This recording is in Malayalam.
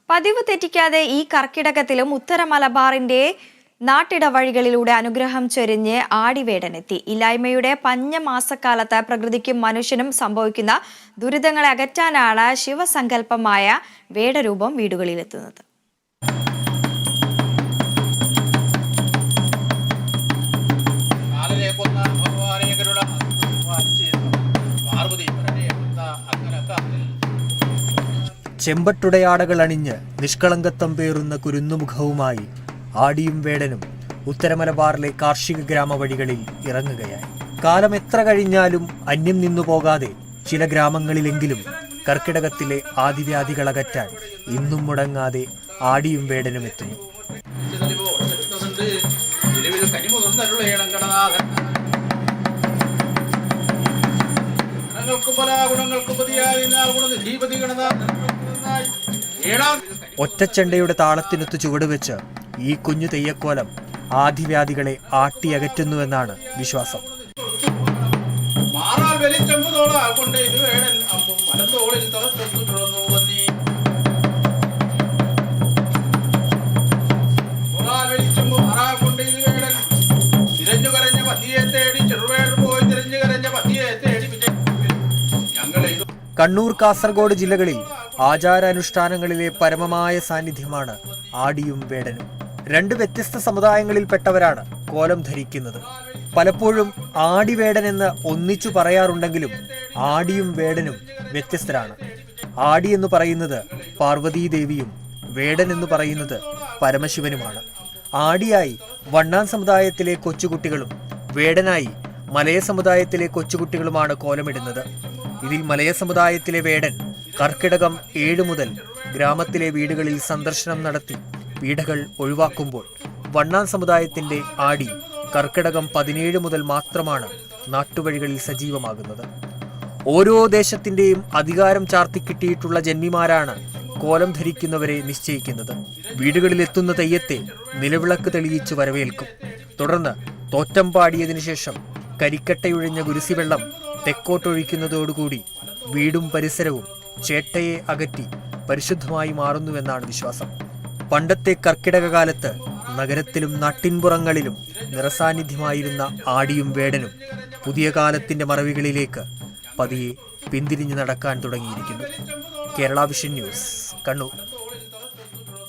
പതിവ് തെറ്റിക്കാതെ ഈ കർക്കിടകത്തിലും ഉത്തര മലബാറിന്റെ നാട്ടിടവഴികളിലൂടെ അനുഗ്രഹം ചൊരിഞ്ഞ് ആടിവേടനെത്തി. ഇല്ലായ്മയുടെ പഞ്ഞമാസക്കാലത്ത് പ്രകൃതിക്കും മനുഷ്യനും സംഭവിക്കുന്ന ദുരിതങ്ങളെ അകറ്റാനാണ് ശിവസങ്കല്പമായ വേടരൂപം വീടുകളിലെത്തുന്നത്. ചെമ്പട്ടുടയാടകൾ അണിഞ്ഞ് നിഷ്കളങ്കത്വം പേറുന്ന കുരുന്നുമുഖവുമായി ആടിയും വേടനും ഉത്തരമലബാറിലെ കാർഷിക ഗ്രാമവഴികളിൽ ഇറങ്ങുകയായി. കാലം എത്ര കഴിഞ്ഞാലും അന്യം നിന്നു പോകാതെ ചില ഗ്രാമങ്ങളിലെങ്കിലും കർക്കിടകത്തിലെ ആദിവ്യാധികൾ അകറ്റാൻ ഇന്നും മുടങ്ങാതെ ആടിയും വേടനും എത്തുന്നു. ഒറ്റച്ചെണ്ടയുടെ താളത്തിനൊത്ത് ചുവടുവെച്ച് ഈ കുഞ്ഞു തെയ്യക്കോലം ആദിവ്യാധികളെ ആട്ടിയകറ്റുന്നുവെന്നാണ് വിശ്വാസം. കണ്ണൂർ, കാസർഗോഡ് ജില്ലകളിൽ ആചാരാനുഷ്ഠാനങ്ങളിലെ പരമമായ സാന്നിധ്യമാണ് ആടിയും വേടനും. രണ്ട് വ്യത്യസ്ത സമുദായങ്ങളിൽപ്പെട്ടവരാണ് കോലം ധരിക്കുന്നത്. പലപ്പോഴും ആടിവേടൻ എന്ന് ഒന്നിച്ചു പറയാറുണ്ടെങ്കിലും ആടിയും വേടനും വ്യത്യസ്തരാണ്. ആടി എന്ന് പറയുന്നത് പാർവതീദേവിയും വേടൻ എന്ന് പറയുന്നത് പരമശിവനുമാണ്. ആടിയായി വണ്ണാൻ സമുദായത്തിലെ കൊച്ചുകുട്ടികളും വേടനായി മലയ സമുദായത്തിലെ കൊച്ചുകുട്ടികളുമാണ് കോലമിടുന്നത്. ഇതിൽ മലയ സമുദായത്തിലെ വേടൻ കർക്കിടകം 7 മുതൽ ഗ്രാമത്തിലെ വീടുകളിൽ സന്ദർശനം നടത്തി പീഡകൾ ഒഴിവാക്കുമ്പോൾ വണ്ണാൻ സമുദായത്തിന്റെ ആടി കർക്കിടകം 17 മുതൽ മാത്രമാണ് നാട്ടുവഴികളിൽ സജീവമാകുന്നത്. ഓരോ ദേശത്തിന്റെയും അധികാരം ചാർത്തിക്കിട്ടിയിട്ടുള്ള ജന്മിമാരാണ് കോലം ധരിക്കുന്നവരെ നിശ്ചയിക്കുന്നത്. വീടുകളിലെത്തുന്ന തെയ്യത്തെ നിലവിളക്ക് തെളിയിച്ച് വരവേൽക്കും. തുടർന്ന് തോറ്റം പാടിയതിനു ശേഷം കരിക്കട്ടയൊഴിഞ്ഞ ഗുരുസിവെള്ളം തെക്കോട്ടൊഴിക്കുന്നതോടുകൂടി വീടും പരിസരവും ചേട്ടയെ അകറ്റി പരിശുദ്ധമായി മാറുന്നുവെന്നാണ് വിശ്വാസം. പണ്ടത്തെ കർക്കിടക കാലത്ത് നഗരത്തിലും നാട്ടിൻപുറങ്ങളിലും നിറസാന്നിധ്യമായിരുന്ന ആടിയും വേടനും പുതിയ കാലത്തിന്റെ മറവികളിലേക്ക് പതിയെ പിന്തിരിഞ്ഞു നടക്കാൻ തുടങ്ങിയിരിക്കുന്നു. Kerala vision news, Kannur.